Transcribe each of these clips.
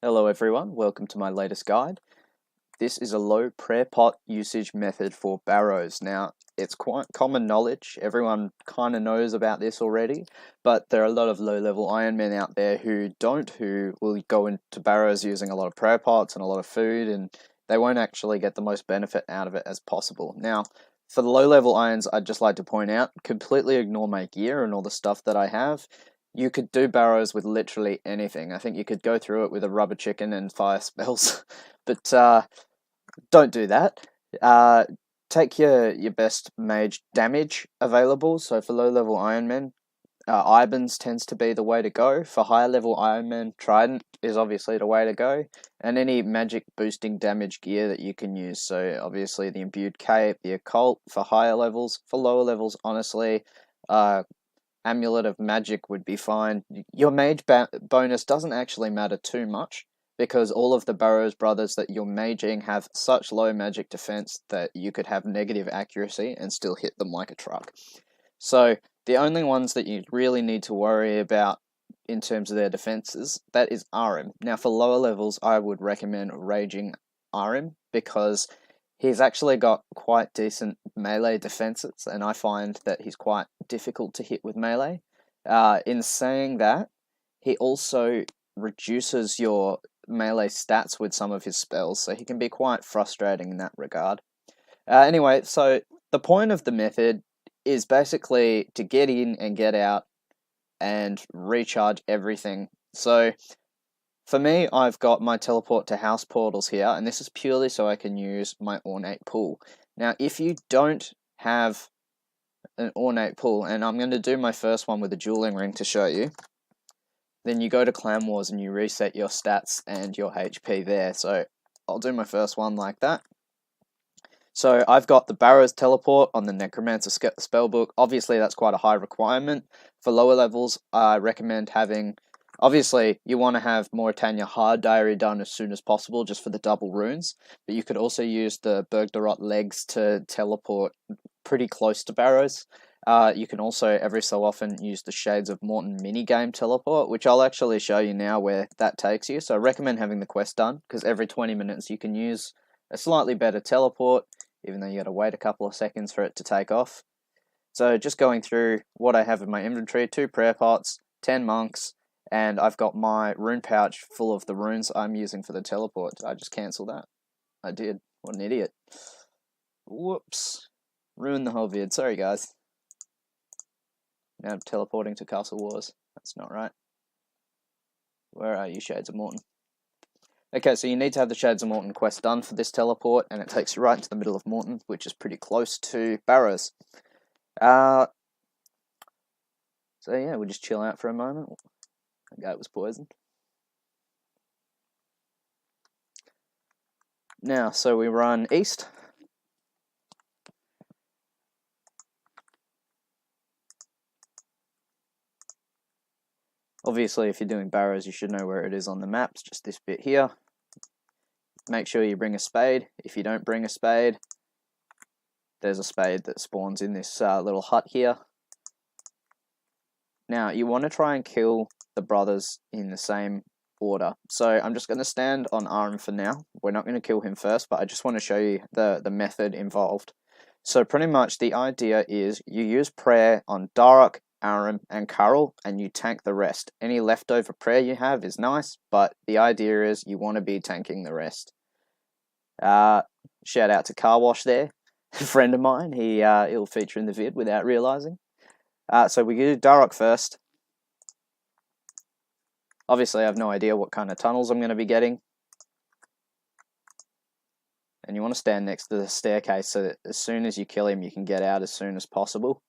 Hello everyone, welcome to my latest guide. This is a low prayer pot usage method for barrows. Now, it's quite common knowledge, everyone kind of knows about this already, but there are a lot of low-level Ironmen out there who will go into barrows using a lot of prayer pots and a lot of food, and they won't actually get the most benefit out of it as possible. Now, for the low-level irons, I'd just like to point out, completely ignore my gear and all the stuff that I have. You could do barrows with literally anything. I think you could go through it with a rubber chicken and fire spells, but don't do that. Uh, take your best mage damage available. So for low level Ironmen, Ibans tends to be the way to go. For higher level Ironmen, Trident is obviously the way to go. And any magic boosting damage gear that you can use. So obviously the imbued cape, the occult for higher levels. For lower levels, honestly, Amulet of Magic would be fine. Your mage bonus doesn't actually matter too much because all of the Barrows brothers that you're maging have such low magic defense that you could have negative accuracy and still hit them like a truck. So the only ones that you really need to worry about in terms of their defenses, that is Arim. Now for lower levels, I would recommend Raging Arim because he's actually got quite decent melee defenses, and I find that he's quite difficult to hit with melee. In saying that, he also reduces your melee stats with some of his spells, so he can be quite frustrating in that regard. Anyway, so the point of the method is basically to get in and get out and recharge everything. So for me, I've got my teleport to house portals here, and this is purely so I can use my ornate pool. Now, if you don't have an ornate pool, and I'm going to do my first one with a dueling ring to show you, then you go to Clan Wars and you reset your stats and your HP there. So I'll do my first one like that. So I've got the Barrows teleport on the Necromancer spellbook. Obviously, that's quite a high requirement. For lower levels, I recommend having... Obviously, you want to have Mauritania Hard Diary done as soon as possible, just for the double runes. But you could also use the Bergdarot legs to teleport pretty close to Barrows. You can also, every so often, use the Shades of Morton minigame teleport, which I'll actually show you now where that takes you. So I recommend having the quest done, because every 20 minutes you can use a slightly better teleport, even though you got to wait a couple of seconds for it to take off. So just going through what I have in my inventory, 2 prayer pots, 10 monks, and I've got my rune pouch full of the runes I'm using for the teleport. Did I just cancel that? I did. What an idiot. Whoops. Ruined the whole vid. Sorry, guys. Now I'm teleporting to Castle Wars. That's not right. Where are you, Shades of Morton? Okay, so you need to have the Shades of Morton quest done for this teleport, and it takes you right into the middle of Morton, which is pretty close to Barrows. So yeah, we'll just chill out for a moment. The goat was poisoned. Now, so we run east. Obviously, if you're doing barrows, you should know where it is on the maps, just this bit here. Make sure you bring a spade. If you don't bring a spade, there's a spade that spawns in this little hut here. Now, you want to try and kill the brothers in the same order. So I'm just going to stand on Aram for now. We're not going to kill him first, but I just want to show you the method involved. So pretty much the idea is you use prayer on Darok, Aram, and Karl, and you tank the rest. Any leftover prayer you have is nice, but the idea is you want to be tanking the rest. Shout out to Car Wash there, a friend of mine. He'll feature in the vid without realizing. So we do Darok first. Obviously, I have no idea what kind of tunnels I'm going to be getting. And you want to stand next to the staircase so that as soon as you kill him, you can get out as soon as possible.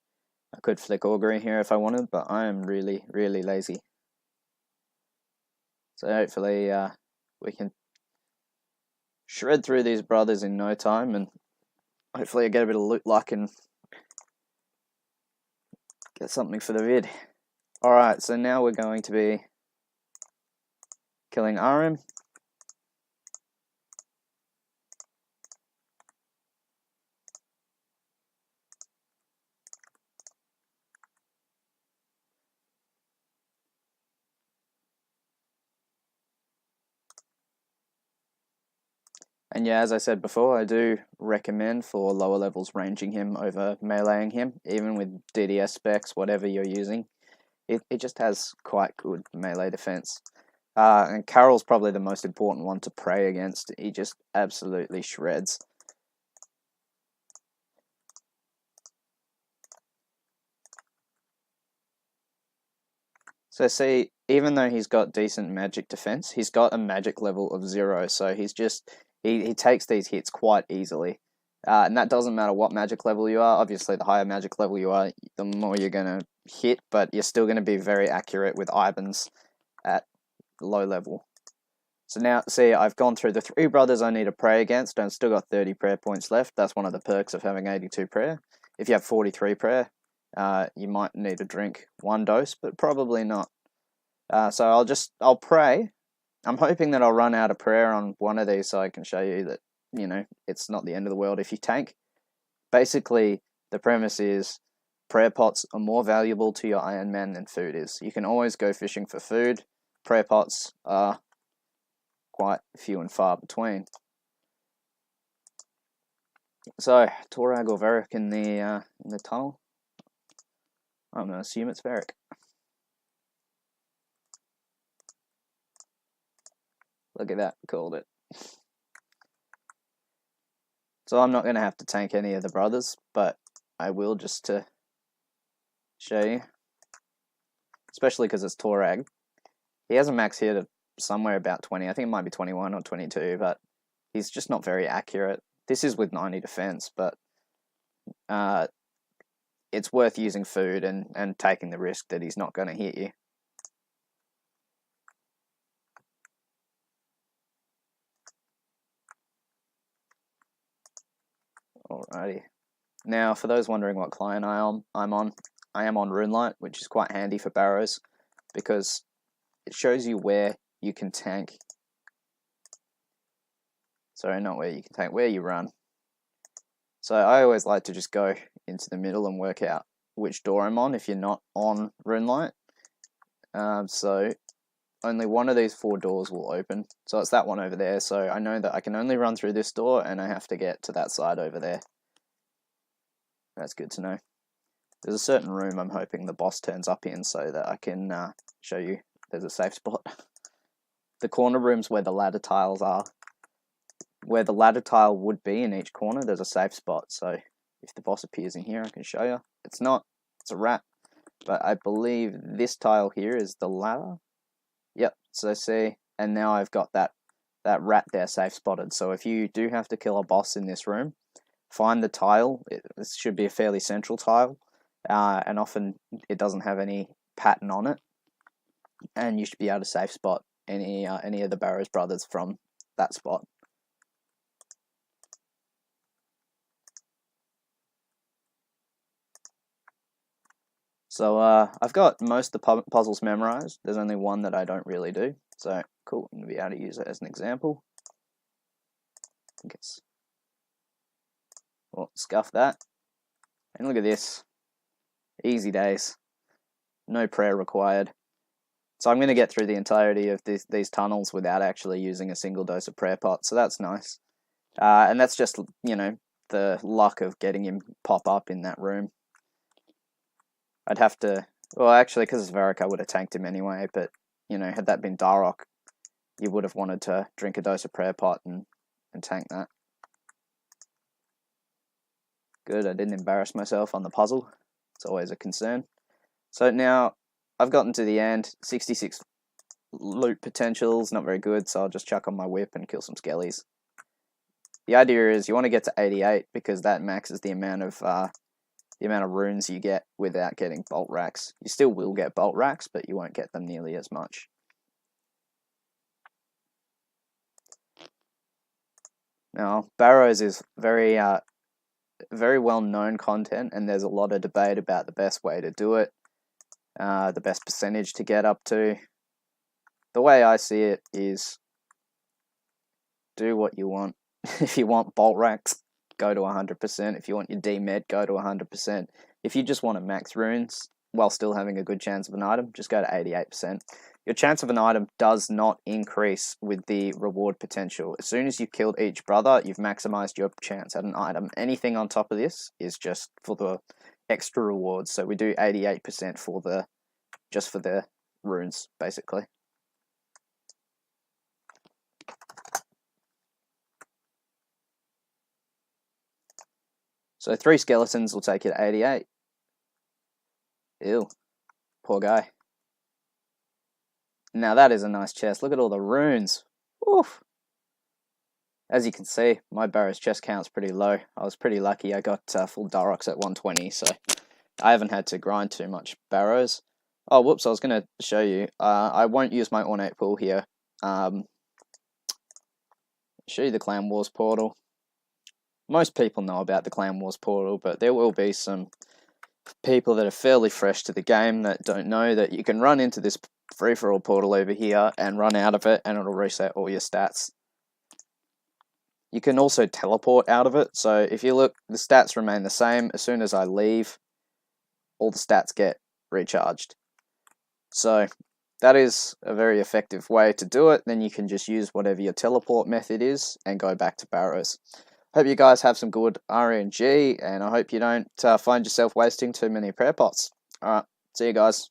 I could flick Augury here if I wanted, but I am really, really lazy. So hopefully we can shred through these brothers in no time, and hopefully I get a bit of loot luck and get something for the vid. Alright, so now we're going to be killing Arim. And yeah, as I said before, I do recommend for lower levels ranging him over meleeing him, even with DDS specs, whatever you're using. It just has quite good melee defense. And Carol's probably the most important one to pray against. He just absolutely shreds. So see, even though he's got decent magic defense, he's got a magic level of 0, so he takes these hits quite easily. And that doesn't matter what magic level you are. Obviously, the higher magic level you are, the more you're going to hit, but you're still going to be very accurate with Ibans at low level. So now, see, I've gone through the 3 brothers I need to pray against, and I've still got 30 prayer points left. That's one of the perks of having 82 prayer. If you have 43 prayer, you might need to drink 1 dose, but probably not. So I'll pray. I'm hoping that I'll run out of prayer on one of these so I can show you that, it's not the end of the world if you tank. Basically, the premise is prayer pots are more valuable to your Ironman than food is. You can always go fishing for food. Prayer pots are quite few and far between. So, Torag or Varric in the tunnel? I'm going to assume it's Varric. Look at that, called it. So I'm not going to have to tank any of the brothers, but I will just to show you. Especially because it's Torag. He has a max hit of somewhere about 20. I think it might be 21 or 22, but he's just not very accurate. This is with 90 defense, but it's worth using food and taking the risk that he's not going to hit you. Alrighty. Now, for those wondering what client I'm on, I am on Runelight, which is quite handy for barrows because it shows you where you can tank. Sorry, not where you can tank, where you run. So I always like to just go into the middle and work out which door I'm on if you're not on Runelight. So only one of these 4 doors will open. So it's that one over there. So I know that I can only run through this door and I have to get to that side over there. That's good to know. There's a certain room I'm hoping the boss turns up in so that I can show you there's a safe spot. The corner room's where the ladder tiles are. Where the ladder tile would be in each corner, there's a safe spot. So if the boss appears in here, I can show you. It's not, it's a rat. But I believe this tile here is the ladder. Yep, so see, and now I've got that rat there safe spotted. So if you do have to kill a boss in this room, find the tile. This should be a fairly central tile, and often it doesn't have any pattern on it, and you should be able to safe spot any of the Barrows brothers from that spot. So I've got most of the puzzles memorized. There's only one that I don't really do. So cool, I'm going to be able to use it as an example. I think it's... Well, scuff that. And look at this. Easy days. No prayer required. So I'm going to get through the entirety of these tunnels without actually using a single dose of prayer pot. So that's nice. And that's just, the luck of getting him pop up in that room. I'd have to... Well, actually, because it's Varric, I would have tanked him anyway. But, had that been Darok, you would have wanted to drink a dose of prayer pot and tank that. Good, I didn't embarrass myself on the puzzle. It's always a concern. So now, I've gotten to the end. 66 loot potentials, not very good, so I'll just chuck on my whip and kill some skellies. The idea is you want to get to 88 because that maxes the amount of runes you get without getting bolt racks. You still will get bolt racks, but you won't get them nearly as much. Now, barrows is very well-known content, and there's a lot of debate about the best way to do it, the best percentage to get up to. The way I see it is do what you want. If you want bolt racks, go to 100%. If you want your D-med, go to 100%. If you just want to max runes while still having a good chance of an item, just go to 88%. your chance of an item does not increase with the reward potential. As soon as you've killed each brother, you've maximized your chance at an item. Anything on top of this is just for the extra rewards. So we do 88% for the just for the runes, basically. So 3 skeletons will take you to 88. Ew. Poor guy. Now that is a nice chest. Look at all the runes. Oof. As you can see, my barrow's chest count's pretty low. I was pretty lucky. I got full Durox at 120, so I haven't had to grind too much barrows. Oh, whoops, I was going to show you. I won't use my ornate pool here. Show you the Clan Wars portal. Most people know about the Clan Wars portal, but there will be some people that are fairly fresh to the game that don't know that you can run into this free-for-all portal over here and run out of it, and it'll reset all your stats. You can also teleport out of it, so if you look, the stats remain the same. As soon as I leave, all the stats get recharged. So that is a very effective way to do it. Then you can just use whatever your teleport method is and go back to barrows. Hope you guys have some good RNG, and I hope you don't find yourself wasting too many prayer pots. Alright, see you guys.